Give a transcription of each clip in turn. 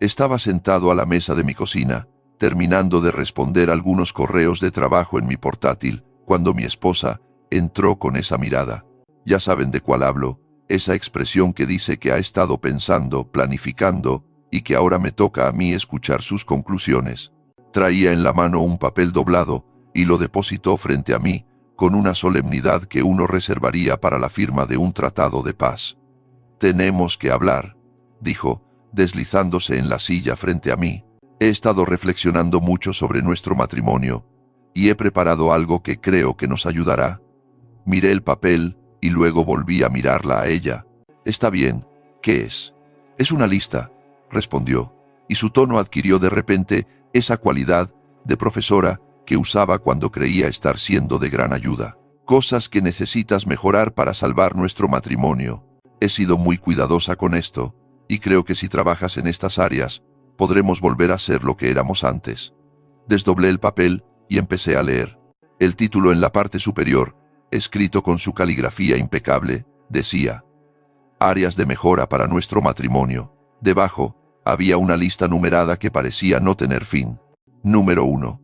Estaba sentado a la mesa de mi cocina, terminando de responder algunos correos de trabajo en mi portátil, cuando mi esposa entró con esa mirada. Ya saben de cuál hablo, esa expresión que dice que ha estado pensando, planificando, y que ahora me toca a mí escuchar sus conclusiones. Traía en la mano un papel doblado, y lo depositó frente a mí, con una solemnidad que uno reservaría para la firma de un tratado de paz. «Tenemos que hablar», dijo, deslizándose en la silla frente a mí. «He estado reflexionando mucho sobre nuestro matrimonio, y he preparado algo que creo que nos ayudará». Miré el papel, y luego volví a mirarla a ella. «Está bien, ¿qué es?» «Es una lista», respondió, y su tono adquirió de repente esa cualidad de profesora que usaba cuando creía estar siendo de gran ayuda. «Cosas que necesitas mejorar para salvar nuestro matrimonio. He sido muy cuidadosa con esto, y creo que si trabajas en estas áreas, podremos volver a ser lo que éramos antes». Desdoblé el papel y empecé a leer. El título en la parte superior, escrito con su caligrafía impecable, decía: «Áreas de mejora para nuestro matrimonio». Debajo, había una lista numerada que parecía no tener fin. Número 1.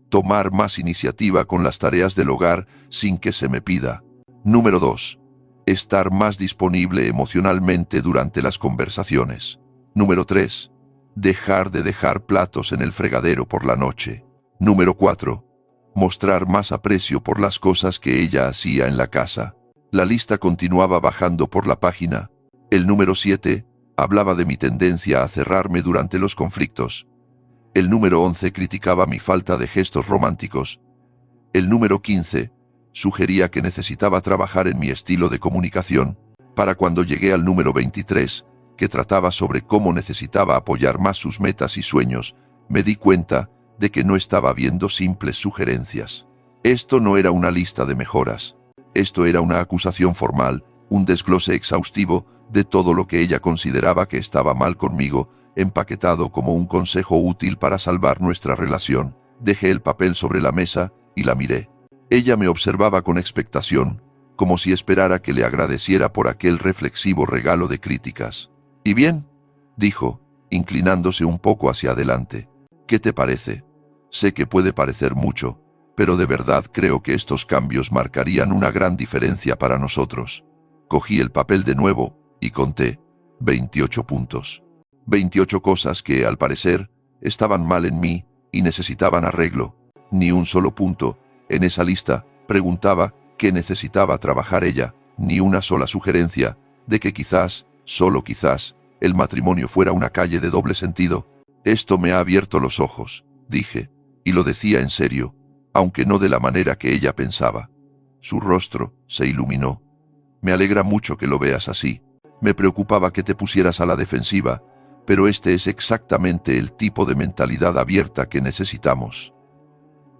Tomar más iniciativa con las tareas del hogar sin que se me pida. Número 2. Estar más disponible emocionalmente durante las conversaciones. Número 3. Dejar de dejar platos en el fregadero por la noche. Número 4. Mostrar más aprecio por las cosas que ella hacía en la casa. La lista continuaba bajando por la página. El número 7 hablaba de mi tendencia a cerrarme durante los conflictos. El número 11 criticaba mi falta de gestos románticos. El número 15 sugería que necesitaba trabajar en mi estilo de comunicación. Para cuando llegué al número 23, que trataba sobre cómo necesitaba apoyar más sus metas y sueños, me di cuenta de que no estaba viendo simples sugerencias. Esto no era una lista de mejoras. Esto era una acusación formal, un desglose exhaustivo de todo lo que ella consideraba que estaba mal conmigo, empaquetado como un consejo útil para salvar nuestra relación. Dejé el papel sobre la mesa y la miré. Ella me observaba con expectación, como si esperara que le agradeciera por aquel reflexivo regalo de críticas. «¿Y bien?», dijo, inclinándose un poco hacia adelante. «¿Qué te parece? Sé que puede parecer mucho, pero de verdad creo que estos cambios marcarían una gran diferencia para nosotros». Cogí el papel de nuevo y conté 28 puntos. 28 cosas que, al parecer, estaban mal en mí y necesitaban arreglo. Ni un solo punto en esa lista preguntaba qué necesitaba trabajar ella, ni una sola sugerencia de que quizás, solo quizás, el matrimonio fuera una calle de doble sentido. «Esto me ha abierto los ojos», dije, y lo decía en serio, aunque no de la manera que ella pensaba. Su rostro se iluminó. «Me alegra mucho que lo veas así. Me preocupaba que te pusieras a la defensiva, pero este es exactamente el tipo de mentalidad abierta que necesitamos».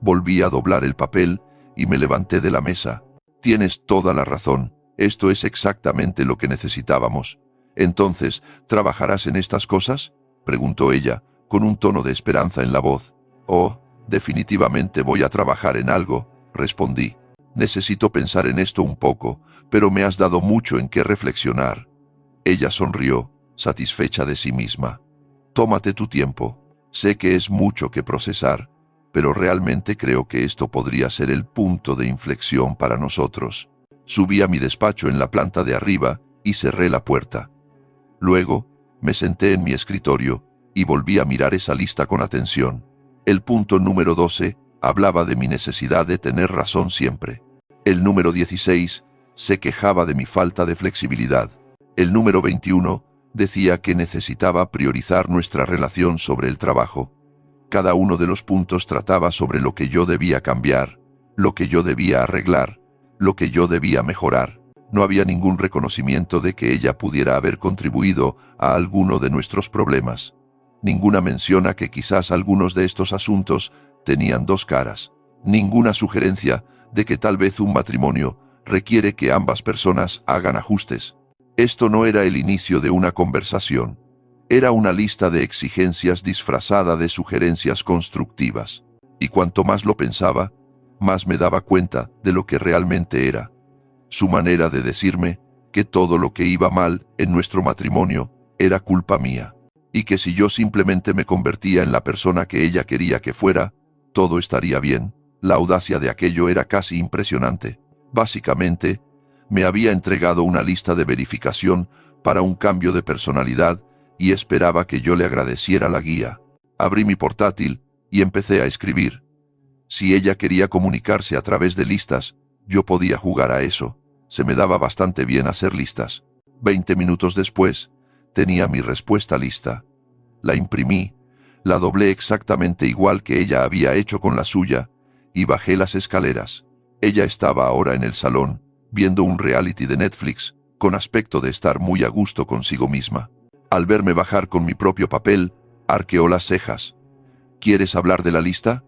Volví a doblar el papel y me levanté de la mesa. «Tienes toda la razón. Esto es exactamente lo que necesitábamos. Entonces, ¿trabajarás en estas cosas?», preguntó ella, con un tono de esperanza en la voz. «Oh, definitivamente voy a trabajar en algo», respondí. «Necesito pensar en esto un poco, pero me has dado mucho en qué reflexionar». Ella sonrió, satisfecha de sí misma. «Tómate tu tiempo. Sé que es mucho que procesar, pero realmente creo que esto podría ser el punto de inflexión para nosotros». Subí a mi despacho en la planta de arriba y cerré la puerta. Luego, me senté en mi escritorio y volví a mirar esa lista con atención. El punto número 12 hablaba de mi necesidad de tener razón siempre. El número 16 se quejaba de mi falta de flexibilidad. El número 21 decía que necesitaba priorizar nuestra relación sobre el trabajo. Cada uno de los puntos trataba sobre lo que yo debía cambiar, lo que yo debía arreglar, lo que yo debía mejorar. No había ningún reconocimiento de que ella pudiera haber contribuido a alguno de nuestros problemas. Ninguna mención a que quizás algunos de estos asuntos tenían dos caras. Ninguna sugerencia de que tal vez un matrimonio requiere que ambas personas hagan ajustes. Esto no era el inicio de una conversación. Era una lista de exigencias disfrazada de sugerencias constructivas. Y cuanto más lo pensaba, más me daba cuenta de lo que realmente era. Su manera de decirme que todo lo que iba mal en nuestro matrimonio era culpa mía. y que si yo simplemente me convertía en la persona que ella quería que fuera, todo estaría bien. La audacia de aquello era casi impresionante. Básicamente, me había entregado una lista de verificación para un cambio de personalidad y esperaba que yo le agradeciera la guía. Abrí mi portátil y empecé a escribir. Si ella quería comunicarse a través de listas, yo podía jugar a eso. Se me daba bastante bien hacer listas. 20 minutos después, tenía mi respuesta lista. La imprimí, la doblé exactamente igual que ella había hecho con la suya, y bajé las escaleras. Ella estaba ahora en el salón, viendo un reality de Netflix, con aspecto de estar muy a gusto consigo misma. Al verme bajar con mi propio papel, arqueó las cejas. ¿Quieres hablar de la lista?,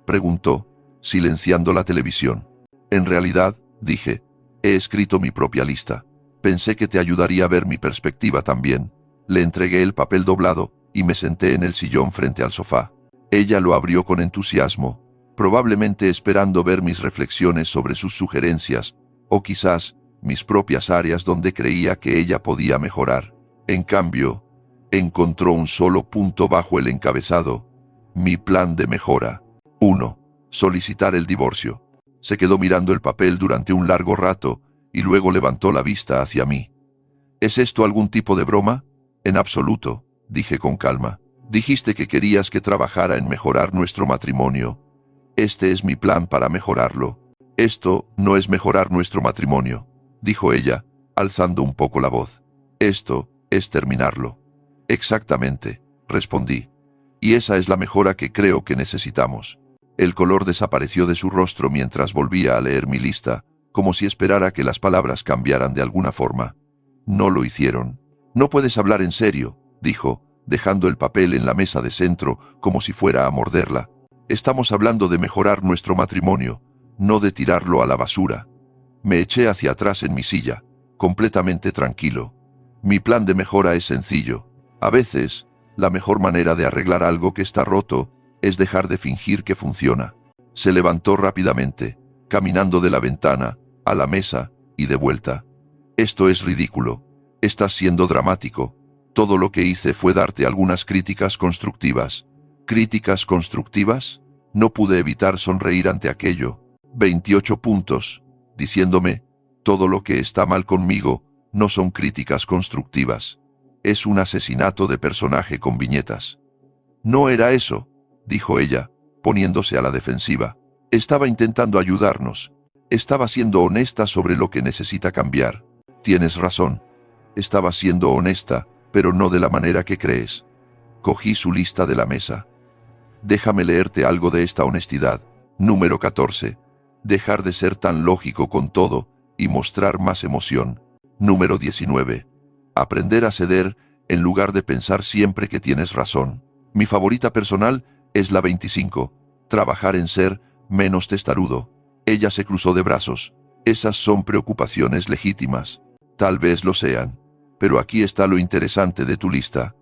preguntó, silenciando la televisión. En realidad, dije, he escrito mi propia lista. Pensé que te ayudaría a ver mi perspectiva también. Le entregué el papel doblado y me senté en el sillón frente al sofá. Ella lo abrió con entusiasmo, probablemente esperando ver mis reflexiones sobre sus sugerencias, o quizás mis propias áreas donde creía que ella podía mejorar. En cambio, encontró un solo punto bajo el encabezado: mi plan de mejora. 1. Solicitar el divorcio. Se quedó mirando el papel durante un largo rato y luego levantó la vista hacia mí. ¿Es esto algún tipo de broma? En absoluto, dije con calma. Dijiste que querías que trabajara en mejorar nuestro matrimonio. Este es mi plan para mejorarlo. Esto no es mejorar nuestro matrimonio, dijo ella, alzando un poco la voz. Esto es terminarlo. Exactamente, respondí. Y esa es la mejora que creo que necesitamos. El color desapareció de su rostro mientras volvía a leer mi lista, como si esperara que las palabras cambiaran de alguna forma. No lo hicieron. No puedes hablar en serio, dijo, dejando el papel en la mesa de centro como si fuera a morderla. Estamos hablando de mejorar nuestro matrimonio, no de tirarlo a la basura. Me eché hacia atrás en mi silla, completamente tranquilo. Mi plan de mejora es sencillo. A veces, la mejor manera de arreglar algo que está roto es dejar de fingir que funciona. Se levantó rápidamente, caminando de la ventana a la mesa y de vuelta. Esto es ridículo. Estás siendo dramático. Todo lo que hice fue darte algunas críticas constructivas. ¿Críticas constructivas? No pude evitar sonreír ante aquello. 28 puntos, diciéndome, todo lo que está mal conmigo no son críticas constructivas. Es un asesinato de personaje con viñetas. No era eso, dijo ella, poniéndose a la defensiva. Estaba intentando ayudarnos. Estaba siendo honesta sobre lo que necesita cambiar. Tienes razón. Estaba siendo honesta, pero no de la manera que crees. Cogí su lista de la mesa. Déjame leerte algo de esta honestidad. Número 14. Dejar de ser tan lógico con todo y mostrar más emoción. Número 19. Aprender a ceder en lugar de pensar siempre que tienes razón. Mi favorita personal es la 25. Trabajar en ser menos testarudo. Ella se cruzó de brazos. Esas son preocupaciones legítimas. Tal vez lo sean. Pero aquí está lo interesante de tu lista.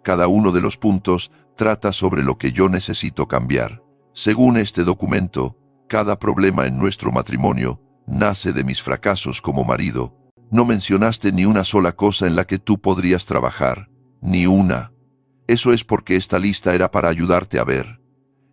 Cada uno de los puntos trata sobre lo que yo necesito cambiar. Según este documento, cada problema en nuestro matrimonio nace de mis fracasos como marido. No mencionaste ni una sola cosa en la que tú podrías trabajar. Ni una. Eso es porque esta lista era para ayudarte a ver.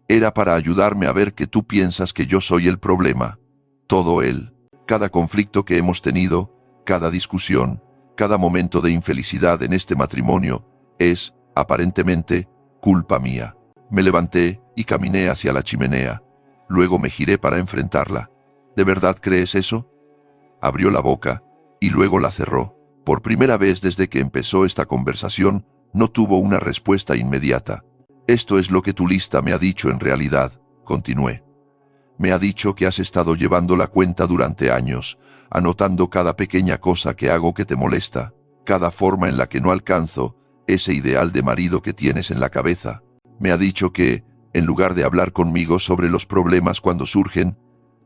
Era para ayudarme a ver que tú piensas que yo soy el problema. Todo él. Cada conflicto que hemos tenido, cada discusión, cada momento de infelicidad en este matrimonio, es, aparentemente, culpa mía. Me levanté y caminé hacia la chimenea. Luego me giré para enfrentarla. ¿De verdad crees eso? Abrió la boca y luego la cerró. Por primera vez desde que empezó esta conversación, no tuvo una respuesta inmediata. Esto es lo que tu lista me ha dicho en realidad, continué. Me ha dicho que has estado llevando la cuenta durante años, anotando cada pequeña cosa que hago que te molesta, cada forma en la que no alcanzo ese ideal de marido que tienes en la cabeza. Me ha dicho que, en lugar de hablar conmigo sobre los problemas cuando surgen,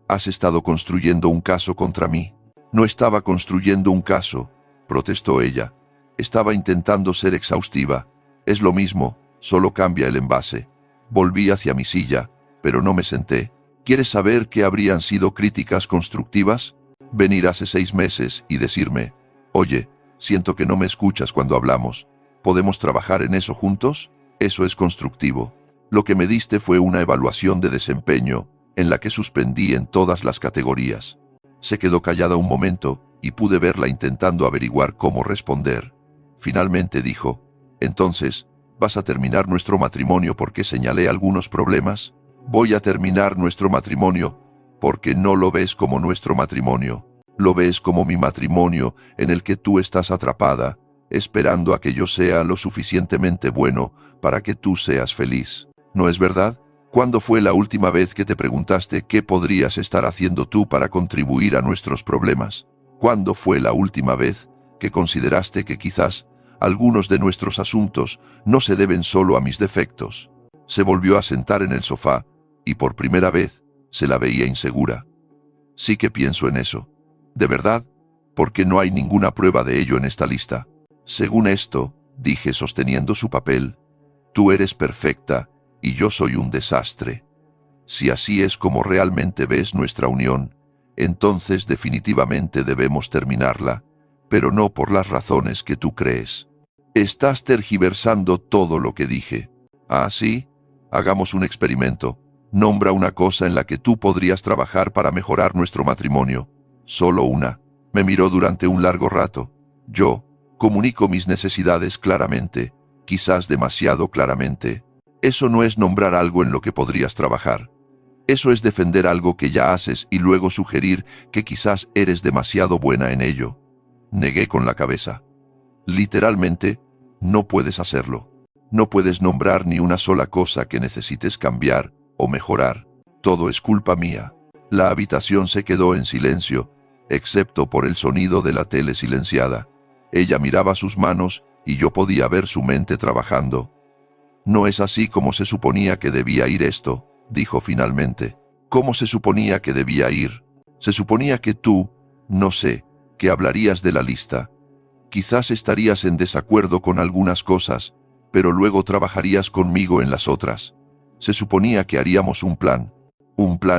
has estado construyendo un caso contra mí. No estaba construyendo un caso, protestó ella. Estaba intentando ser exhaustiva. Es lo mismo, solo cambia el envase. Volví hacia mi silla, pero no me senté. ¿Quieres saber qué habrían sido críticas constructivas? Venir hace 6 meses y decirme, oye, siento que no me escuchas cuando hablamos. ¿Podemos trabajar en eso juntos? Eso es constructivo. Lo que me diste fue una evaluación de desempeño, en la que suspendí en todas las categorías. Se quedó callada un momento, y pude verla intentando averiguar cómo responder. Finalmente dijo: «Entonces, ¿vas a terminar nuestro matrimonio porque señalé algunos problemas?» «Voy a terminar nuestro matrimonio porque no lo ves como nuestro matrimonio. Lo ves como mi matrimonio en el que tú estás atrapada, esperando a que yo sea lo suficientemente bueno para que tú seas feliz. ¿No es verdad? ¿Cuándo fue la última vez que te preguntaste qué podrías estar haciendo tú para contribuir a nuestros problemas? ¿Cuándo fue la última vez que consideraste que quizás algunos de nuestros asuntos no se deben solo a mis defectos?» Se volvió a sentar en el sofá, y por primera vez se la veía insegura. «Sí que pienso en eso. ¿De verdad? Porque no hay ninguna prueba de ello en esta lista. Según esto», dije sosteniendo su papel, «tú eres perfecta y yo soy un desastre. Si así es como realmente ves nuestra unión, entonces definitivamente debemos terminarla, pero no por las razones que tú crees. Estás tergiversando todo lo que dije. ¿Ah, sí? Hagamos un experimento. Nombra una cosa en la que tú podrías trabajar para mejorar nuestro matrimonio. Solo una». Me miró durante un largo rato. «Yo comunico mis necesidades claramente, quizás demasiado claramente. Eso no es nombrar algo en lo que podrías trabajar. Eso es defender algo que ya haces y luego sugerir que quizás eres demasiado buena en ello». Negué con la cabeza. «Literalmente, no puedes hacerlo. No puedes nombrar ni una sola cosa que necesites cambiar o mejorar. Todo es culpa mía». La habitación se quedó en silencio, excepto por el sonido de la tele silenciada. Ella miraba sus manos y yo podía ver su mente trabajando. «No es así como se suponía que debía ir esto», dijo finalmente. «¿Cómo se suponía que debía ir? Se suponía que tú, no sé, que hablarías de la lista. Quizás estarías en desacuerdo con algunas cosas, pero luego trabajarías conmigo en las otras. Se suponía que haríamos un plan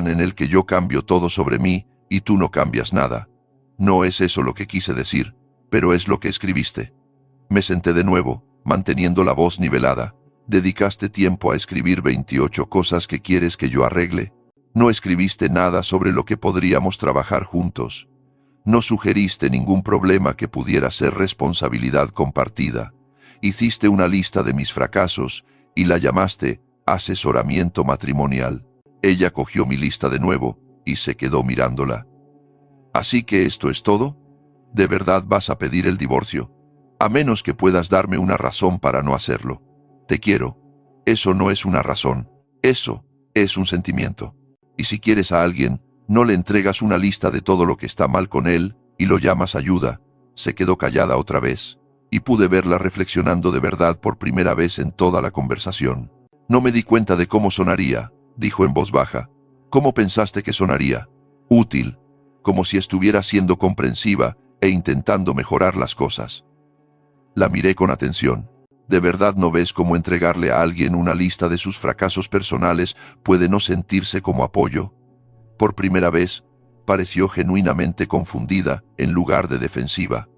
en el que yo cambio todo sobre mí y tú no cambias nada. No es eso lo que quise decir, pero es lo que escribiste». Me senté de nuevo, manteniendo la voz nivelada. «¿Dedicaste tiempo a escribir 28 cosas que quieres que yo arregle? No escribiste nada sobre lo que podríamos trabajar juntos. No sugeriste ningún problema que pudiera ser responsabilidad compartida. Hiciste una lista de mis fracasos y la llamaste asesoramiento matrimonial». Ella cogió mi lista de nuevo y se quedó mirándola. «¿Así que esto es todo? ¿De verdad vas a pedir el divorcio? A menos que puedas darme una razón para no hacerlo. Te quiero. Eso no es una razón. Eso es un sentimiento. Y si quieres a alguien, no le entregas una lista de todo lo que está mal con él y lo llamas ayuda». Se quedó callada otra vez, y pude verla reflexionando de verdad por primera vez en toda la conversación. «No me di cuenta de cómo sonaría», dijo en voz baja. «¿Cómo pensaste que sonaría? Útil, como si estuviera siendo comprensiva e intentando mejorar las cosas». La miré con atención. ¿De verdad no ves cómo entregarle a alguien una lista de sus fracasos personales puede no sentirse como apoyo? Por primera vez, pareció genuinamente confundida en lugar de defensiva.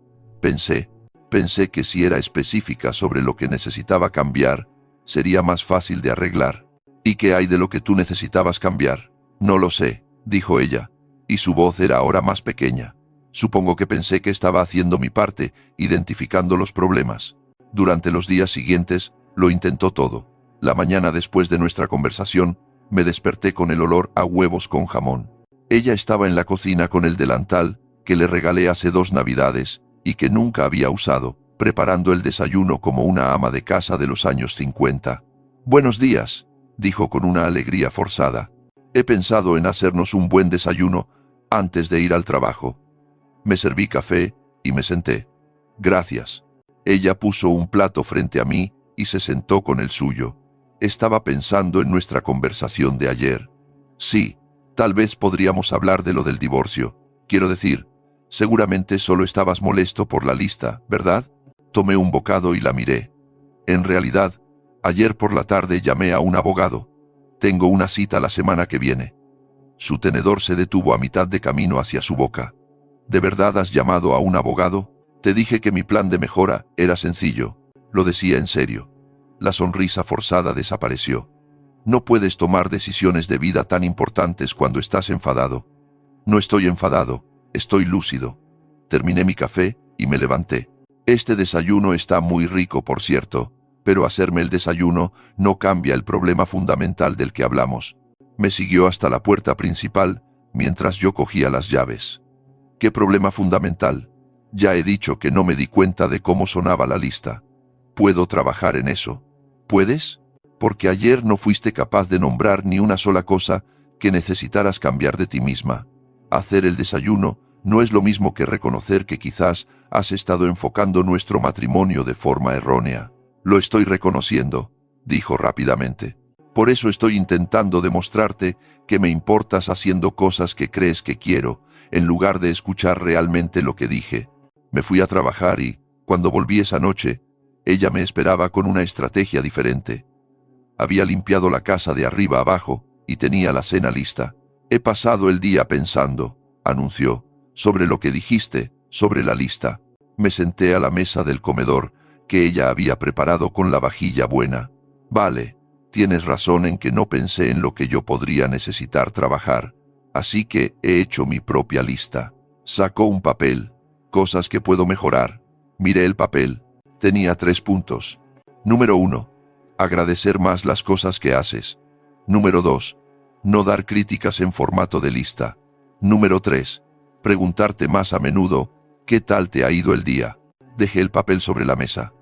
Pensé que si era específica sobre lo que necesitaba cambiar, sería más fácil de arreglar. «¿Y qué hay de lo que tú necesitabas cambiar?» «No lo sé», dijo ella, y su voz era ahora más pequeña. «Supongo que pensé que estaba haciendo mi parte, identificando los problemas. Durante los días siguientes, lo intentó todo. La mañana después de nuestra conversación, me desperté con el olor a huevos con jamón. Ella estaba en la cocina con el delantal que le regalé hace 2 Navidades y que nunca había usado, preparando el desayuno como una ama de casa de los años 50. «Buenos días», dijo con una alegría forzada. «He pensado en hacernos un buen desayuno antes de ir al trabajo». Me serví café y me senté. «Gracias». Ella puso un plato frente a mí y se sentó con el suyo. Estaba pensando en nuestra conversación de ayer. «Sí, tal vez podríamos hablar de lo del divorcio. Quiero decir, seguramente solo estabas molesto por la lista, ¿verdad?» Tomé un bocado y la miré. «En realidad, ayer por la tarde llamé a un abogado. Tengo una cita la semana que viene». Su tenedor se detuvo a mitad de camino hacia su boca. «¿De verdad has llamado a un abogado? Te dije que mi plan de mejora era sencillo. Lo decía en serio. La sonrisa forzada desapareció. No puedes tomar decisiones de vida tan importantes cuando estás enfadado. No estoy enfadado, estoy lúcido. Terminé mi café y me levanté. Este desayuno está muy rico, por cierto, pero hacerme el desayuno no cambia el problema fundamental del que hablamos. Me siguió hasta la puerta principal mientras yo cogía las llaves. ¿Qué problema fundamental? Ya he dicho que no me di cuenta de cómo sonaba la lista. Puedo trabajar en eso. ¿Puedes? Porque ayer no fuiste capaz de nombrar ni una sola cosa que necesitaras cambiar de ti misma. Hacer el desayuno no es lo mismo que reconocer que quizás has estado enfocando nuestro matrimonio de forma errónea. Lo estoy reconociendo, dijo rápidamente. Por eso estoy intentando demostrarte que me importas haciendo cosas que crees que quiero, en lugar de escuchar realmente lo que dije. Me fui a trabajar y, cuando volví esa noche, ella me esperaba con una estrategia diferente. Había limpiado la casa de arriba abajo y tenía la cena lista. He pasado el día pensando, anunció, sobre lo que dijiste, sobre la lista. Me senté a la mesa del comedor que ella había preparado con la vajilla buena. Vale, tienes razón en que no pensé en lo que yo podría necesitar trabajar, así que he hecho mi propia lista. Sacó un papel, cosas que puedo mejorar. Miré el papel. Tenía 3 puntos. Número 1. Agradecer más las cosas que haces. Número 2. No dar críticas en formato de lista. Número 3. Preguntarte más a menudo, ¿qué tal te ha ido el día? Dejé el papel sobre la mesa.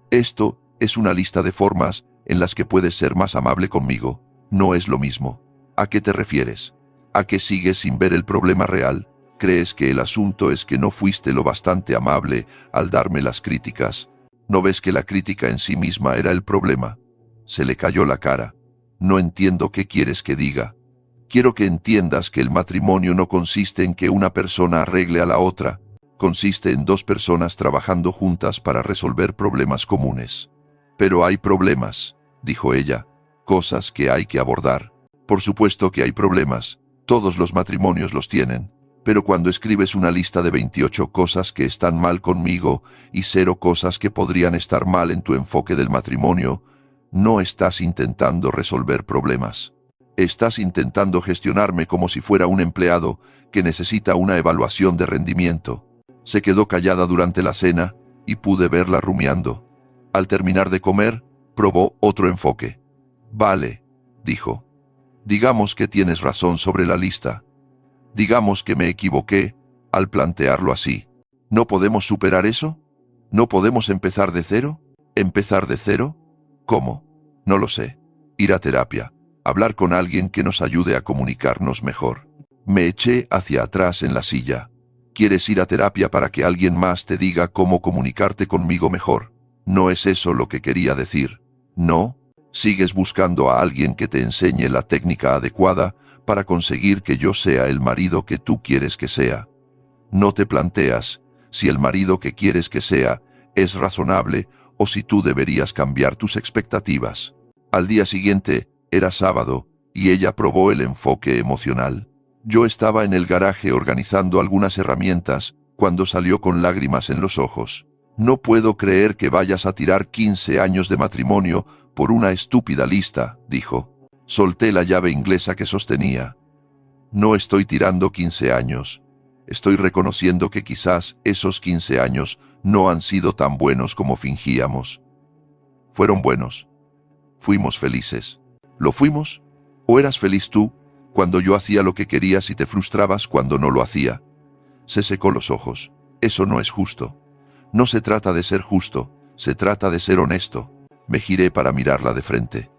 Esto es una lista de formas en las que puedes ser más amable conmigo. No es lo mismo. ¿A qué te refieres? ¿A que sigues sin ver el problema real? ¿Crees que el asunto es que no fuiste lo bastante amable al darme las críticas? ¿No ves que la crítica en sí misma era el problema? Se le cayó la cara. No entiendo qué quieres que diga. Quiero que entiendas que el matrimonio no consiste en que una persona arregle a la otra. Consiste en 2 personas trabajando juntas para resolver problemas comunes. Pero hay problemas, dijo ella, cosas que hay que abordar. Por supuesto que hay problemas, todos los matrimonios los tienen. Pero cuando escribes una lista de 28 cosas que están mal conmigo y 0 cosas que podrían estar mal en tu enfoque del matrimonio, no estás intentando resolver problemas. Estás intentando gestionarme como si fuera un empleado que necesita una evaluación de rendimiento. Se quedó callada durante la cena y pude verla rumiando. Al terminar de comer, probó otro enfoque. Vale, dijo. Digamos que tienes razón sobre la lista. Digamos que me equivoqué al plantearlo así. ¿No podemos superar eso? ¿No podemos empezar de cero? ¿Empezar de cero? ¿Cómo? No lo sé. Ir a terapia. Hablar con alguien que nos ayude a comunicarnos mejor. Me eché hacia atrás en la silla. ¿Quieres ir a terapia para que alguien más te diga cómo comunicarte conmigo mejor? No es eso lo que quería decir. ¿No? ¿Sigues buscando a alguien que te enseñe la técnica adecuada para conseguir que yo sea el marido que tú quieres que sea? No te planteas si el marido que quieres que sea es razonable o si tú deberías cambiar tus expectativas. Al día siguiente era sábado y ella probó el enfoque emocional. Yo estaba en el garaje organizando algunas herramientas cuando salió con lágrimas en los ojos. No puedo creer que vayas a tirar 15 años de matrimonio por una estúpida lista, dijo. Solté la llave inglesa que sostenía. No estoy tirando 15 años. Estoy reconociendo que quizás esos 15 años no han sido tan buenos como fingíamos. Fueron buenos. Fuimos felices. ¿Lo fuimos? ¿O eras feliz tú cuando yo hacía lo que querías y te frustrabas cuando no lo hacía? Se secó los ojos. Eso no es justo. No se trata de ser justo, se trata de ser honesto. Me giré para mirarla de frente.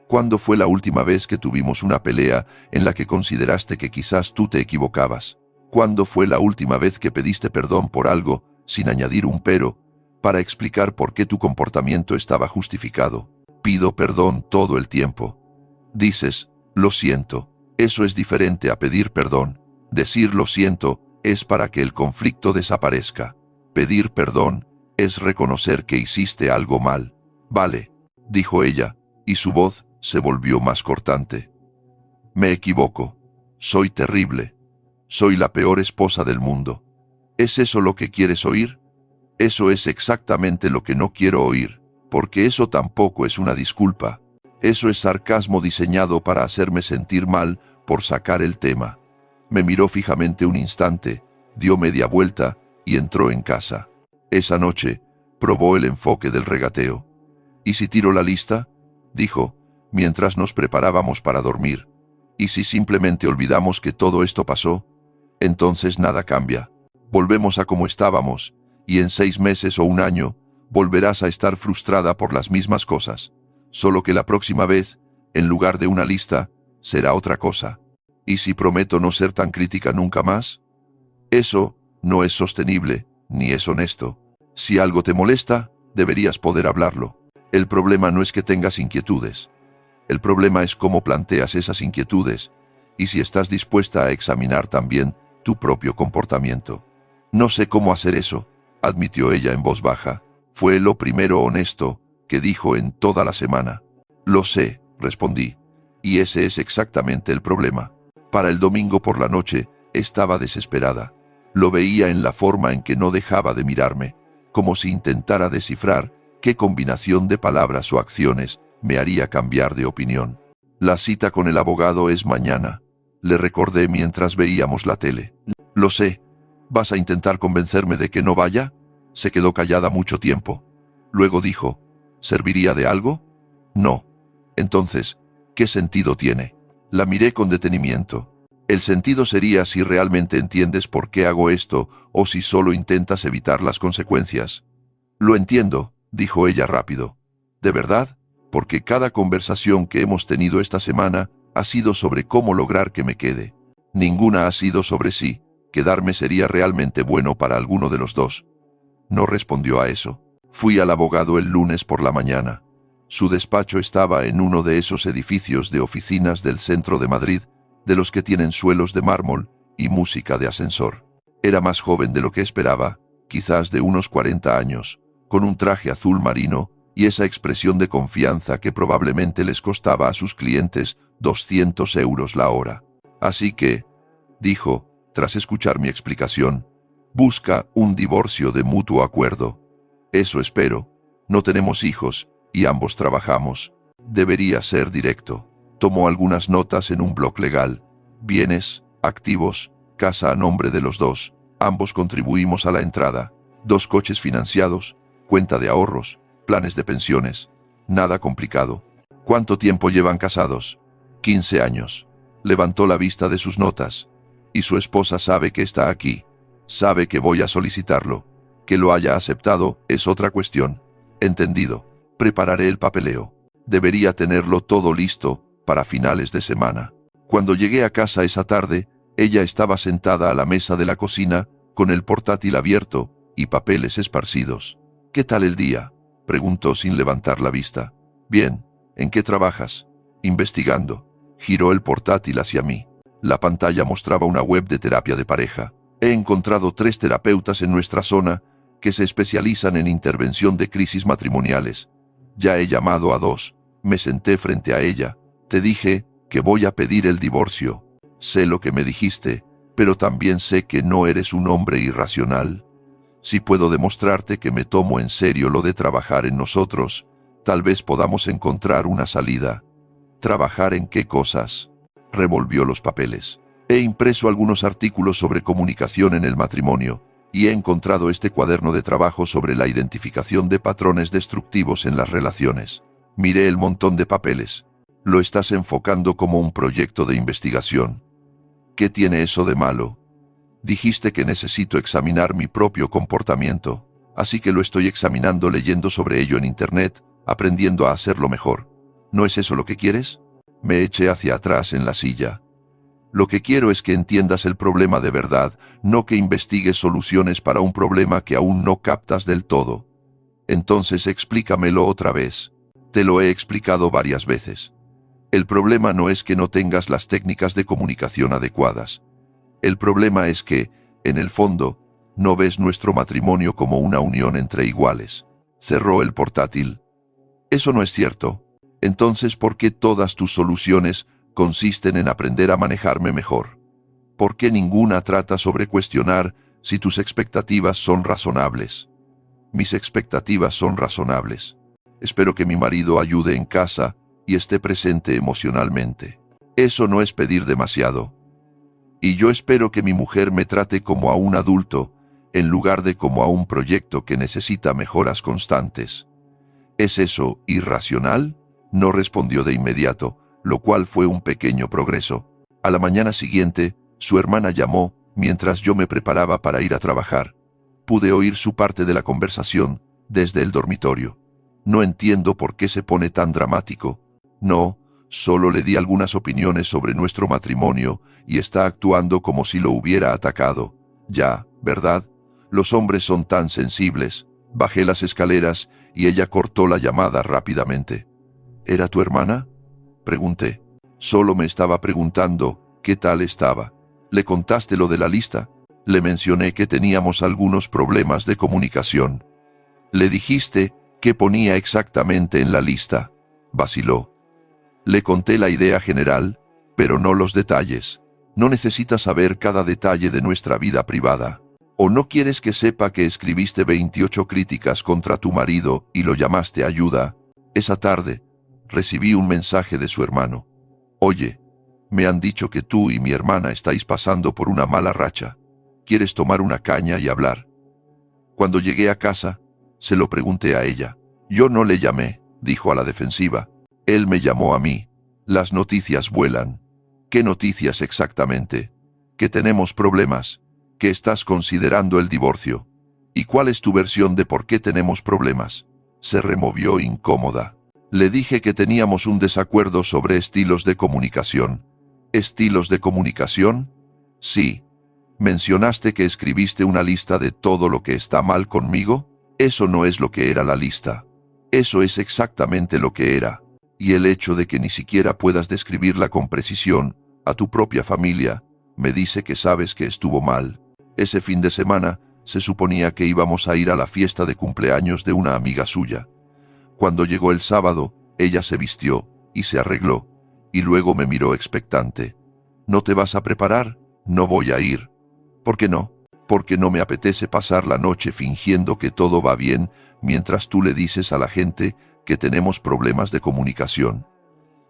¿Cuándo fue la última vez que tuvimos una pelea en la que consideraste que quizás tú te equivocabas? ¿Cuándo fue la última vez que pediste perdón por algo, sin añadir un pero, para explicar por qué tu comportamiento estaba justificado? Pido perdón todo el tiempo. Dices, lo siento. Eso es diferente a pedir perdón. Decir lo siento es para que el conflicto desaparezca. Pedir perdón es reconocer que hiciste algo mal. Vale, dijo ella, y su voz se volvió más cortante. Me equivoco. Soy terrible. Soy la peor esposa del mundo. ¿Es eso lo que quieres oír? Eso es exactamente lo que no quiero oír, porque eso tampoco es una disculpa. Eso es sarcasmo diseñado para hacerme sentir mal por sacar el tema. Me miró fijamente un instante, dio media vuelta y entró en casa. Esa noche, probó el enfoque del regateo. ¿Y si tiro la lista?, dijo, mientras nos preparábamos para dormir. ¿Y si simplemente olvidamos que todo esto pasó? Entonces nada cambia. Volvemos a como estábamos, y en 6 meses o un año, volverás a estar frustrada por las mismas cosas. Solo que la próxima vez, en lugar de una lista, será otra cosa. ¿Y si prometo no ser tan crítica nunca más? Eso no es sostenible, ni es honesto. Si algo te molesta, deberías poder hablarlo. El problema no es que tengas inquietudes. El problema es cómo planteas esas inquietudes, y si estás dispuesta a examinar también tu propio comportamiento. No sé cómo hacer eso, admitió ella en voz baja. Fue lo primero honesto que dijo en toda la semana. Lo sé, respondí, y ese es exactamente el problema. Para el domingo por la noche, estaba desesperada. Lo veía en la forma en que no dejaba de mirarme, como si intentara descifrar qué combinación de palabras o acciones me haría cambiar de opinión. La cita con el abogado es mañana, le recordé mientras veíamos la tele. Lo sé. ¿Vas a intentar convencerme de que no vaya? Se quedó callada mucho tiempo. Luego dijo, ¿serviría de algo? No. Entonces, ¿qué sentido tiene? La miré con detenimiento. El sentido sería si realmente entiendes por qué hago esto o si solo intentas evitar las consecuencias. Lo entiendo, dijo ella rápido. ¿De verdad? Porque cada conversación que hemos tenido esta semana ha sido sobre cómo lograr que me quede. Ninguna ha sido sobre si quedarme sería realmente bueno para alguno de los dos. No respondió a eso. Fui al abogado el lunes por la mañana. Su despacho estaba en uno de esos edificios de oficinas del centro de Madrid, de los que tienen suelos de mármol y música de ascensor. Era más joven de lo que esperaba, quizás de unos 40 años, con un traje azul marino y esa expresión de confianza que probablemente les costaba a sus clientes 200 euros la hora. Así que, dijo, tras escuchar mi explicación, busca un divorcio de mutuo acuerdo. Eso espero. No tenemos hijos y ambos trabajamos. Debería ser directo. Tomó algunas notas en un bloc legal. Bienes, activos, casa a nombre de los dos. Ambos contribuimos a la entrada. 2 coches financiados, cuenta de ahorros, planes de pensiones. Nada complicado. ¿Cuánto tiempo llevan casados? 15 años. Levantó la vista de sus notas. Y su esposa sabe que está aquí. Sabe que voy a solicitarlo. Que lo haya aceptado es otra cuestión. Entendido. Prepararé el papeleo. Debería tenerlo todo listo para finales de semana. Cuando llegué a casa esa tarde, ella estaba sentada a la mesa de la cocina, con el portátil abierto y papeles esparcidos. ¿Qué tal el día?, preguntó sin levantar la vista. Bien. ¿En qué trabajas? Investigando. Giró el portátil hacia mí. La pantalla mostraba una web de terapia de pareja. He encontrado 3 terapeutas en nuestra zona que se especializan en intervención de crisis matrimoniales. Ya he llamado a 2. Me senté frente a ella. Te dije que voy a pedir el divorcio. Sé lo que me dijiste, pero también sé que no eres un hombre irracional. Si puedo demostrarte que me tomo en serio lo de trabajar en nosotros, tal vez podamos encontrar una salida. ¿Trabajar en qué cosas? Revolvió los papeles. He impreso algunos artículos sobre comunicación en el matrimonio, y he encontrado este cuaderno de trabajo sobre la identificación de patrones destructivos en las relaciones. Miré el montón de papeles. Lo estás enfocando como un proyecto de investigación. ¿Qué tiene eso de malo? Dijiste que necesito examinar mi propio comportamiento, así que lo estoy examinando leyendo sobre ello en Internet, aprendiendo a hacerlo mejor. ¿No es eso lo que quieres? Me eché hacia atrás en la silla. Lo que quiero es que entiendas el problema de verdad, no que investigues soluciones para un problema que aún no captas del todo. Entonces explícamelo otra vez. Te lo he explicado varias veces. El problema no es que no tengas las técnicas de comunicación adecuadas. El problema es que, en el fondo, no ves nuestro matrimonio como una unión entre iguales. Cerró el portátil. Eso no es cierto. Entonces, ¿por qué todas tus soluciones consisten en aprender a manejarme mejor? ¿Por qué ninguna trata sobre cuestionar si tus expectativas son razonables? Mis expectativas son razonables. Espero que mi marido ayude en casa y esté presente emocionalmente. Eso no es pedir demasiado. Y yo espero que mi mujer me trate como a un adulto, en lugar de como a un proyecto que necesita mejoras constantes. ¿Es eso irracional? No respondió de inmediato, lo cual fue un pequeño progreso. A la mañana siguiente, su hermana llamó mientras yo me preparaba para ir a trabajar. Pude oír su parte de la conversación desde el dormitorio. No entiendo por qué se pone tan dramático. No, solo le di algunas opiniones sobre nuestro matrimonio y está actuando como si lo hubiera atacado. Ya, ¿verdad? Los hombres son tan sensibles. Bajé las escaleras y ella cortó la llamada rápidamente. ¿Era tu hermana?, pregunté. Solo me estaba preguntando qué tal estaba. ¿Le contaste lo de la lista? Le mencioné que teníamos algunos problemas de comunicación. ¿Le dijiste qué ponía exactamente en la lista?, vaciló. Le conté la idea general, pero no los detalles. No necesitas saber cada detalle de nuestra vida privada. ¿O no quieres que sepa que escribiste 28 críticas contra tu marido y lo llamaste ayuda? Esa tarde, recibí un mensaje de su hermano. Oye, me han dicho que tú y mi hermana estáis pasando por una mala racha. ¿Quieres tomar una caña y hablar? Cuando llegué a casa, se lo pregunté a ella. Yo no le llamé, dijo a la defensiva. Él me llamó a mí. Las noticias vuelan. ¿Qué noticias exactamente? Que tenemos problemas. Que estás considerando el divorcio. ¿Y cuál es tu versión de por qué tenemos problemas? Se removió incómoda. Le dije que teníamos un desacuerdo sobre estilos de comunicación. ¿Estilos de comunicación? Sí. ¿Mencionaste que escribiste una lista de todo lo que está mal conmigo? Eso no es lo que era la lista. Eso es exactamente lo que era. Y el hecho de que ni siquiera puedas describirla con precisión a tu propia familia, me dice que sabes que estuvo mal. Ese fin de semana, se suponía que íbamos a ir a la fiesta de cumpleaños de una amiga suya. Cuando llegó el sábado, ella se vistió y se arregló, y luego me miró expectante. ¿No te vas a preparar? No voy a ir. ¿Por qué no? Porque no me apetece pasar la noche fingiendo que todo va bien mientras tú le dices a la gente que tenemos problemas de comunicación.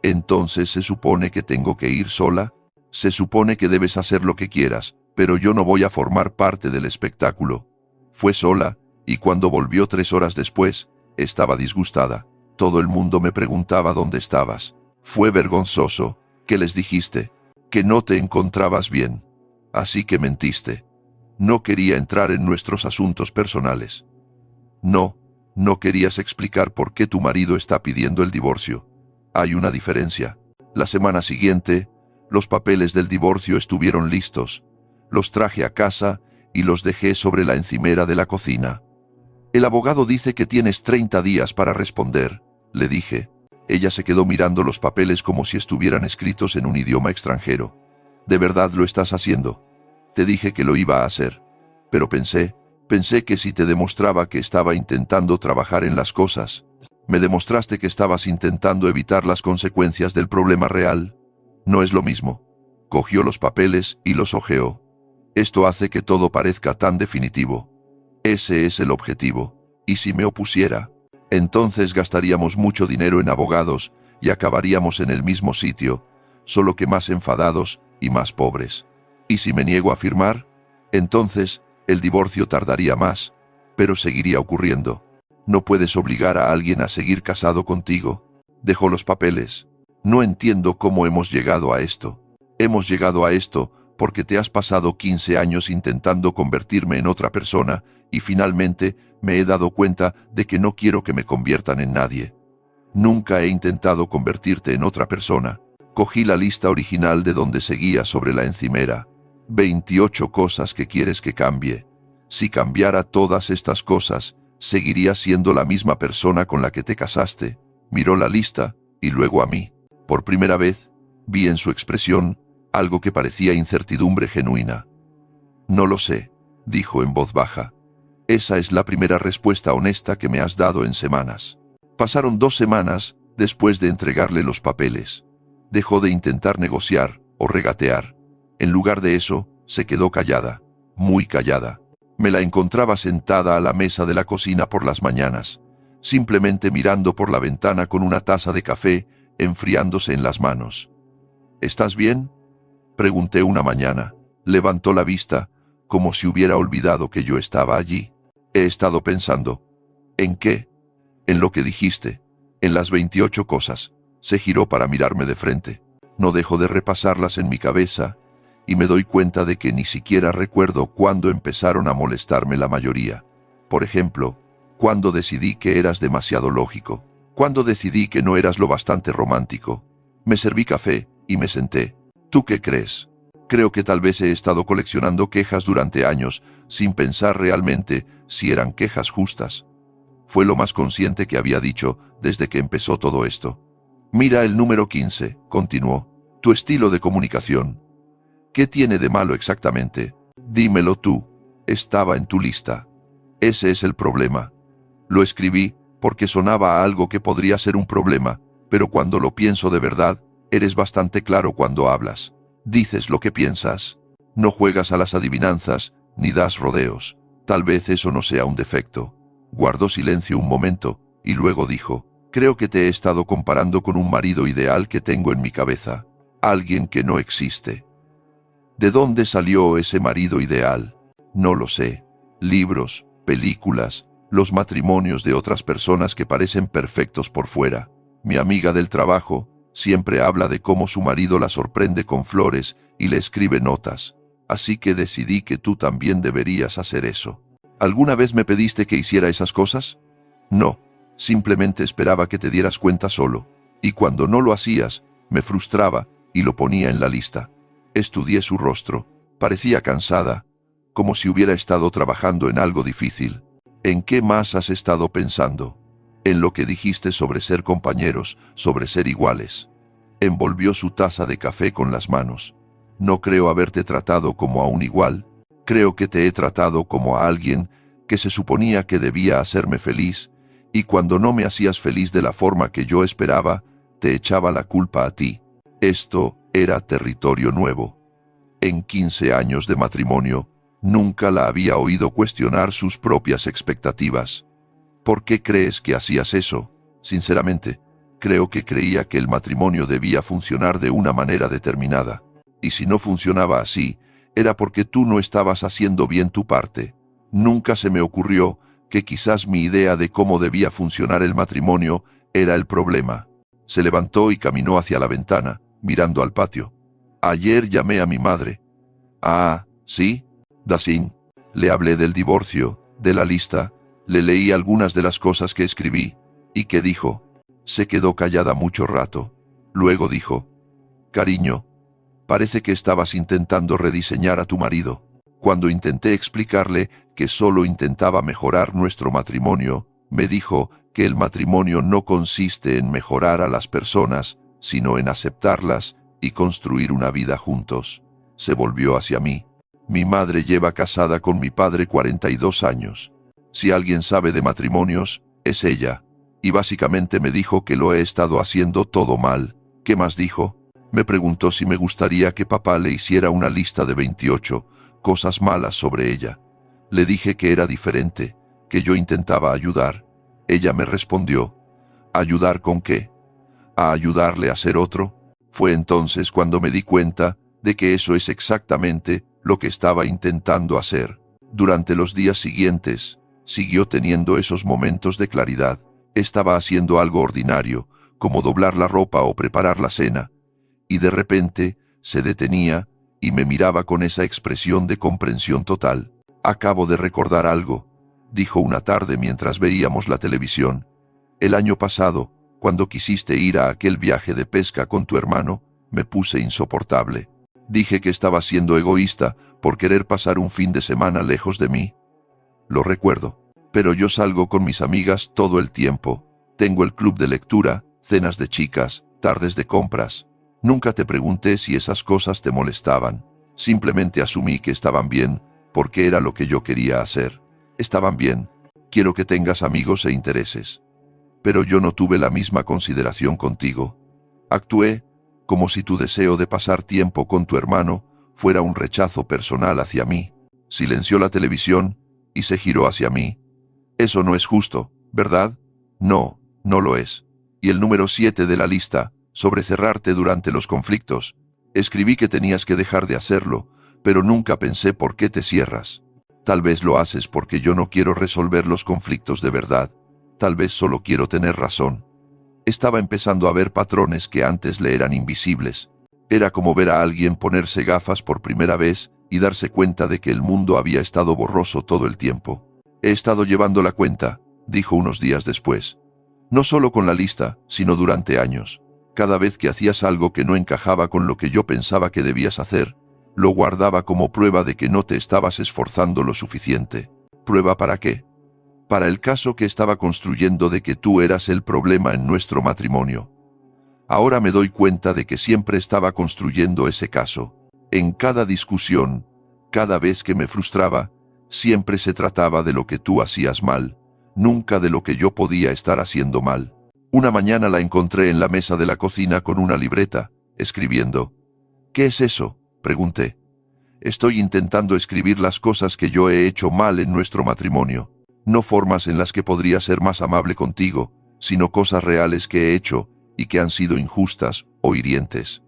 Entonces se supone que tengo que ir sola. Se supone que debes hacer lo que quieras, pero yo no voy a formar parte del espectáculo. Fue sola, y cuando volvió 3 horas después, estaba disgustada. Todo el mundo me preguntaba dónde estabas. Fue vergonzoso. ¿Qué les dijiste? Que no te encontrabas bien. Así que mentiste. No quería entrar en nuestros asuntos personales. No querías explicar por qué tu marido está pidiendo el divorcio. Hay una diferencia. La semana siguiente, los papeles del divorcio estuvieron listos. Los traje a casa y los dejé sobre la encimera de la cocina. El abogado dice que tienes 30 días para responder, le dije. Ella se quedó mirando los papeles como si estuvieran escritos en un idioma extranjero. ¿De verdad lo estás haciendo? Te dije que lo iba a hacer. Pero pensé que si te demostraba que estaba intentando trabajar en las cosas, me demostraste que estabas intentando evitar las consecuencias del problema real. No es lo mismo. Cogió los papeles y los hojeó. Esto hace que todo parezca tan definitivo. Ese es el objetivo. ¿Y si me opusiera? Entonces gastaríamos mucho dinero en abogados y acabaríamos en el mismo sitio, solo que más enfadados y más pobres. ¿Y si me niego a firmar? Entonces, el divorcio tardaría más, pero seguiría ocurriendo. No puedes obligar a alguien a seguir casado contigo. Dejó los papeles. No entiendo cómo hemos llegado a esto. Hemos llegado a esto porque te has pasado 15 años intentando convertirme en otra persona y finalmente me he dado cuenta de que no quiero que me conviertan en nadie. Nunca he intentado convertirte en otra persona. Cogí la lista original de donde seguía sobre la encimera. 28 cosas que quieres que cambie. Si cambiara todas estas cosas, seguirías siendo la misma persona con la que te casaste. Miró la lista y luego a mí. Por primera vez, vi en su expresión algo que parecía incertidumbre genuina. No lo sé, dijo en voz baja. Esa es la primera respuesta honesta que me has dado en semanas. Pasaron 2 semanas después de entregarle los papeles. Dejó de intentar negociar o regatear. En lugar de eso, se quedó callada, muy callada. Me la encontraba sentada a la mesa de la cocina por las mañanas, simplemente mirando por la ventana con una taza de café enfriándose en las manos. ¿Estás bien?, pregunté una mañana. Levantó la vista, como si hubiera olvidado que yo estaba allí. He estado pensando. ¿En qué? En lo que dijiste. En las 28 cosas. Se giró para mirarme de frente. No dejo de repasarlas en mi cabeza, y me doy cuenta de que ni siquiera recuerdo cuándo empezaron a molestarme la mayoría. Por ejemplo, cuando decidí que eras demasiado lógico. Cuando decidí que no eras lo bastante romántico. Me serví café y me senté. ¿Tú qué crees? Creo que tal vez he estado coleccionando quejas durante años, sin pensar realmente si eran quejas justas. Fue lo más consciente que había dicho desde que empezó todo esto. Mira el número 15, continuó. Tu estilo de comunicación. ¿Qué tiene de malo exactamente? Dímelo tú. Estaba en tu lista. Ese es el problema. Lo escribí porque sonaba a algo que podría ser un problema, pero cuando lo pienso de verdad, eres bastante claro cuando hablas. Dices lo que piensas. No juegas a las adivinanzas, ni das rodeos. Tal vez eso no sea un defecto. Guardó silencio un momento, y luego dijo, creo que te he estado comparando con un marido ideal que tengo en mi cabeza. Alguien que no existe. ¿De dónde salió ese marido ideal? No lo sé. Libros, películas, los matrimonios de otras personas que parecen perfectos por fuera. Mi amiga del trabajo siempre habla de cómo su marido la sorprende con flores y le escribe notas. Así que decidí que tú también deberías hacer eso. ¿Alguna vez me pediste que hiciera esas cosas? No, simplemente esperaba que te dieras cuenta solo. Y cuando no lo hacías, me frustraba y lo ponía en la lista. Estudié su rostro. Parecía cansada, como si hubiera estado trabajando en algo difícil. ¿En qué más has estado pensando? En lo que dijiste sobre ser compañeros, sobre ser iguales. Envolvió su taza de café con las manos. No creo haberte tratado como a un igual. Creo que te he tratado como a alguien que se suponía que debía hacerme feliz, y cuando no me hacías feliz de la forma que yo esperaba, te echaba la culpa a ti. Esto era territorio nuevo. En 15 años de matrimonio, nunca la había oído cuestionar sus propias expectativas. ¿Por qué crees que hacías eso? Sinceramente, creo que creía que el matrimonio debía funcionar de una manera determinada. Y si no funcionaba así, era porque tú no estabas haciendo bien tu parte. Nunca se me ocurrió que quizás mi idea de cómo debía funcionar el matrimonio era el problema. Se levantó y caminó hacia la ventana, mirando al patio. Ayer llamé a mi madre. Ah, ¿sí? Dacín. Le hablé del divorcio, de la lista, le leí algunas de las cosas que escribí. ¿Y qué dijo? Se quedó callada mucho rato. Luego dijo, cariño, parece que estabas intentando rediseñar a tu marido. Cuando intenté explicarle que solo intentaba mejorar nuestro matrimonio, me dijo que el matrimonio no consiste en mejorar a las personas, sino en aceptarlas y construir una vida juntos. Se volvió hacia mí. Mi madre lleva casada con mi padre 42 años. Si alguien sabe de matrimonios, es ella. Y básicamente me dijo que lo he estado haciendo todo mal. ¿Qué más dijo? Me preguntó si me gustaría que papá le hiciera una lista de 28 cosas malas sobre ella. Le dije que era diferente, que yo intentaba ayudar. Ella me respondió, ¿ayudar con qué? ¿A ayudarle a ser otro? Fue entonces cuando me di cuenta de que eso es exactamente lo que estaba intentando hacer. Durante los días siguientes, siguió teniendo esos momentos de claridad. Estaba haciendo algo ordinario, como doblar la ropa o preparar la cena, y de repente se detenía y me miraba con esa expresión de comprensión total. Acabo de recordar algo, dijo una tarde mientras veíamos la televisión. El año pasado, cuando quisiste ir a aquel viaje de pesca con tu hermano, me puse insoportable. Dije que estaba siendo egoísta por querer pasar un fin de semana lejos de mí. Lo recuerdo. Pero yo salgo con mis amigas todo el tiempo. Tengo el club de lectura, cenas de chicas, tardes de compras. Nunca te pregunté si esas cosas te molestaban. Simplemente asumí que estaban bien, porque era lo que yo quería hacer. Estaban bien. Quiero que tengas amigos e intereses. Pero yo no tuve la misma consideración contigo. Actué como si tu deseo de pasar tiempo con tu hermano fuera un rechazo personal hacia mí. Silenció la televisión y se giró hacia mí. Eso no es justo, ¿verdad? No, no lo es. Y el número 7 de la lista, sobre cerrarte durante los conflictos. Escribí que tenías que dejar de hacerlo, pero nunca pensé por qué te cierras. Tal vez lo haces porque yo no quiero resolver los conflictos de verdad. Tal vez solo quiero tener razón. Estaba empezando a ver patrones que antes le eran invisibles. Era como ver a alguien ponerse gafas por primera vez y darse cuenta de que el mundo había estado borroso todo el tiempo. He estado llevando la cuenta, dijo unos días después. No solo con la lista, sino durante años. Cada vez que hacías algo que no encajaba con lo que yo pensaba que debías hacer, lo guardaba como prueba de que no te estabas esforzando lo suficiente. ¿Prueba para qué? Para el caso que estaba construyendo de que tú eras el problema en nuestro matrimonio. Ahora me doy cuenta de que siempre estaba construyendo ese caso. En cada discusión, cada vez que me frustraba, siempre se trataba de lo que tú hacías mal, nunca de lo que yo podía estar haciendo mal. Una mañana la encontré en la mesa de la cocina con una libreta, escribiendo. ¿Qué es eso?, pregunté. Estoy intentando escribir las cosas que yo he hecho mal en nuestro matrimonio. No formas en las que podría ser más amable contigo, sino cosas reales que he hecho y que han sido injustas o hirientes.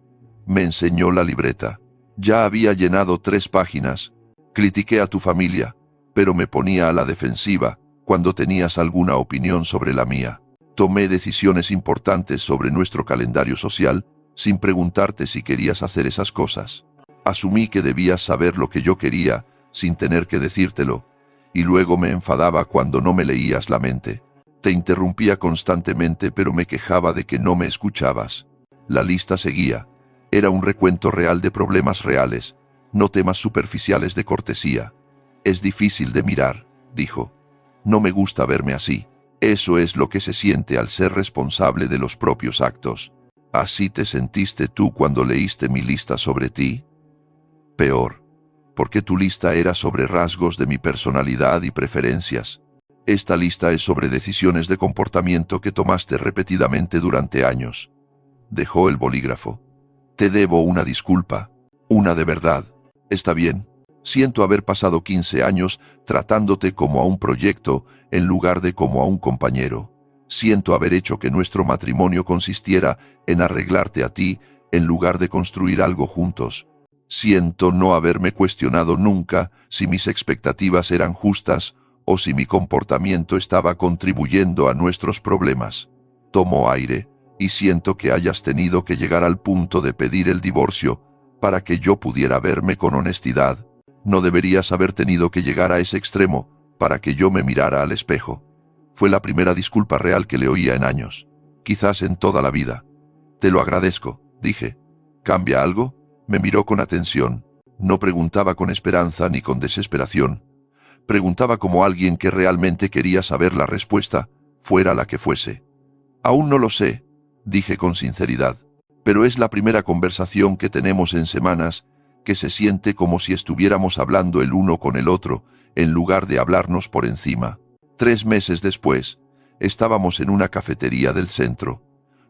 Me enseñó la libreta. Ya había llenado 3 páginas. Critiqué a tu familia, pero me ponía a la defensiva cuando tenías alguna opinión sobre la mía. Tomé decisiones importantes sobre nuestro calendario social sin preguntarte si querías hacer esas cosas. Asumí que debías saber lo que yo quería sin tener que decírtelo, y luego me enfadaba cuando no me leías la mente. Te interrumpía constantemente, pero me quejaba de que no me escuchabas. La lista seguía. Era un recuento real de problemas reales, no temas superficiales de cortesía. Es difícil de mirar, dijo. No me gusta verme así. Eso es lo que se siente al ser responsable de los propios actos. ¿Así te sentiste tú cuando leíste mi lista sobre ti? Peor, porque tu lista era sobre rasgos de mi personalidad y preferencias. Esta lista es sobre decisiones de comportamiento que tomaste repetidamente durante años. Dejó el bolígrafo. Te debo una disculpa, una de verdad. Está bien. Siento haber pasado 15 años tratándote como a un proyecto en lugar de como a un compañero. Siento haber hecho que nuestro matrimonio consistiera en arreglarte a ti en lugar de construir algo juntos. Siento no haberme cuestionado nunca si mis expectativas eran justas o si mi comportamiento estaba contribuyendo a nuestros problemas. Tomo aire y siento que hayas tenido que llegar al punto de pedir el divorcio para que yo pudiera verme con honestidad. No deberías haber tenido que llegar a ese extremo para que yo me mirara al espejo. Fue la primera disculpa real que le oía en años, quizás en toda la vida. Te lo agradezco, dije. ¿Cambia algo? Me miró con atención. No preguntaba con esperanza ni con desesperación. Preguntaba como alguien que realmente quería saber la respuesta, fuera la que fuese. Aún no lo sé, dije con sinceridad, pero es la primera conversación que tenemos en semanas que se siente como si estuviéramos hablando el uno con el otro, en lugar de hablarnos por encima. 3 meses después, estábamos en una cafetería del centro.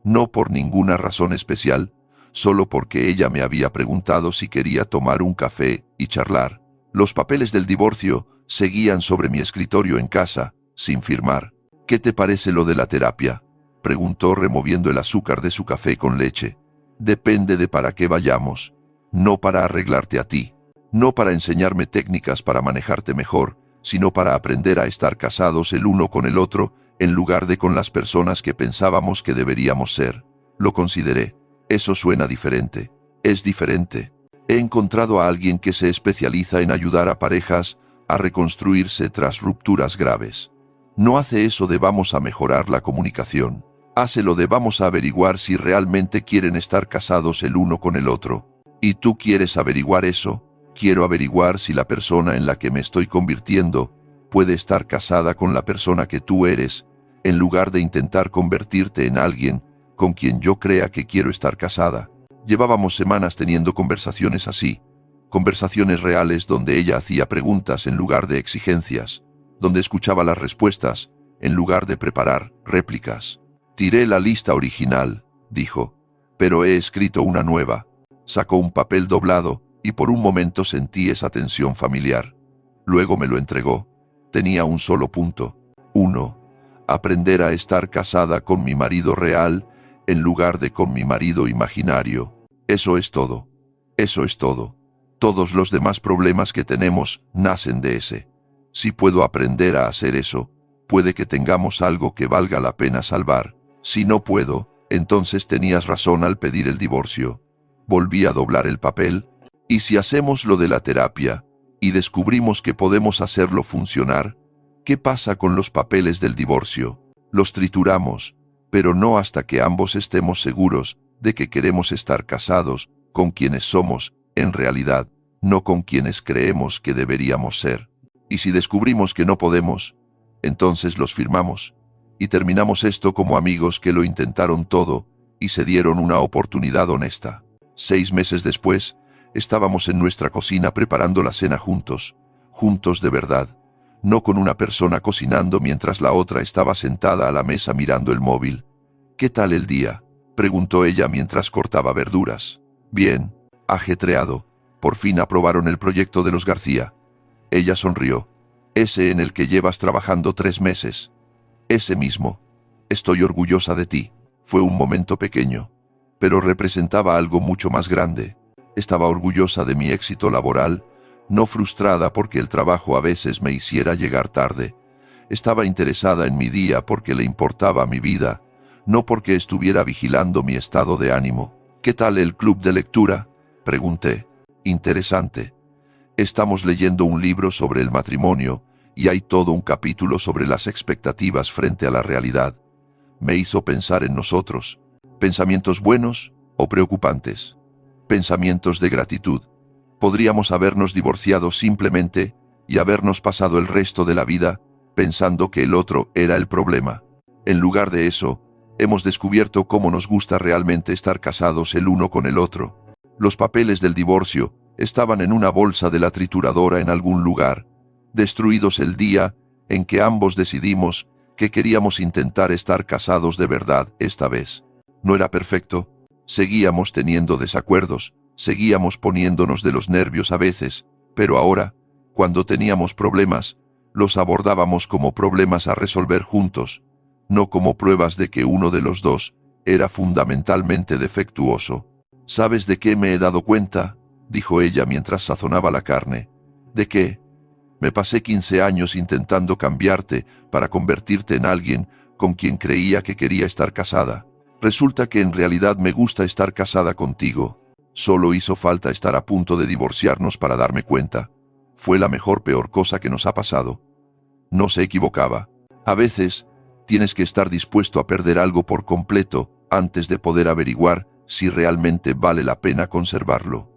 No por ninguna razón especial, solo porque ella me había preguntado si quería tomar un café y charlar. Los papeles del divorcio seguían sobre mi escritorio en casa, sin firmar. ¿Qué te parece lo de la terapia?, preguntó removiendo el azúcar de su café con leche. Depende de para qué vayamos. No para arreglarte a ti. No para enseñarme técnicas para manejarte mejor, sino para aprender a estar casados el uno con el otro, en lugar de con las personas que pensábamos que deberíamos ser. Lo consideré. Eso suena diferente. Es diferente. He encontrado a alguien que se especializa en ayudar a parejas a reconstruirse tras rupturas graves. No hace eso de vamos a mejorar la comunicación. Hace lo de vamos a averiguar si realmente quieren estar casados el uno con el otro. ¿Y tú quieres averiguar eso? Quiero averiguar si la persona en la que me estoy convirtiendo puede estar casada con la persona que tú eres, en lugar de intentar convertirte en alguien con quien yo crea que quiero estar casada. Llevábamos semanas teniendo conversaciones así, conversaciones reales donde ella hacía preguntas en lugar de exigencias, donde escuchaba las respuestas en lugar de preparar réplicas. Tiré la lista original, dijo, pero he escrito una nueva. Sacó un papel doblado y por un momento sentí esa tensión familiar. Luego me lo entregó. tenía un solo punto. 1. Aprender a estar casada con mi marido real en lugar de con mi marido imaginario. Eso es todo. Eso es todo. Todos los demás problemas que tenemos nacen de ese. Si puedo aprender a hacer eso, puede que tengamos algo que valga la pena salvar. Si no puedo, entonces tenías razón al pedir el divorcio. Volví a doblar el papel. ¿Y si hacemos lo de la terapia y descubrimos que podemos hacerlo funcionar? ¿Qué pasa con los papeles del divorcio? Los trituramos, pero no hasta que ambos estemos seguros de que queremos estar casados con quienes somos, en realidad, no con quienes creemos que deberíamos ser. Y si descubrimos que no podemos, entonces los firmamos y terminamos esto como amigos que lo intentaron todo y se dieron una oportunidad honesta. 6 meses después, estábamos en nuestra cocina preparando la cena juntos de verdad, no con una persona cocinando mientras la otra estaba sentada a la mesa mirando el móvil. «¿Qué tal el día?», preguntó ella mientras cortaba verduras. «Bien, ajetreado. Por fin aprobaron el proyecto de los García». Ella sonrió. «Ese en el que llevas trabajando 3 meses». «Ese mismo. Estoy orgullosa de ti». Fue un momento pequeño, pero representaba algo mucho más grande. Estaba orgullosa de mi éxito laboral, no frustrada porque el trabajo a veces me hiciera llegar tarde. Estaba interesada en mi día porque le importaba mi vida, no porque estuviera vigilando mi estado de ánimo. «¿Qué tal el club de lectura?», pregunté. «Interesante. Estamos leyendo un libro sobre el matrimonio y hay todo un capítulo sobre las expectativas frente a la realidad». Me hizo pensar en nosotros. ¿Pensamientos buenos o preocupantes? Pensamientos de gratitud. Podríamos habernos divorciado simplemente y habernos pasado el resto de la vida pensando que el otro era el problema. En lugar de eso, hemos descubierto cómo nos gusta realmente estar casados el uno con el otro. Los papeles del divorcio estaban en una bolsa de la trituradora en algún lugar, destruidos el día en que ambos decidimos que queríamos intentar estar casados de verdad esta vez. No era perfecto, seguíamos teniendo desacuerdos, seguíamos poniéndonos de los nervios a veces, pero ahora, cuando teníamos problemas, los abordábamos como problemas a resolver juntos, no como pruebas de que uno de los dos era fundamentalmente defectuoso. «¿Sabes de qué me he dado cuenta?», dijo ella mientras sazonaba la carne. «¿De qué? Me pasé 15 años intentando cambiarte para convertirte en alguien con quien creía que quería estar casada. Resulta que en realidad me gusta estar casada contigo. Solo hizo falta estar a punto de divorciarnos para darme cuenta. Fue la peor cosa que nos ha pasado». No se equivocaba. A veces, tienes que estar dispuesto a perder algo por completo antes de poder averiguar si realmente vale la pena conservarlo.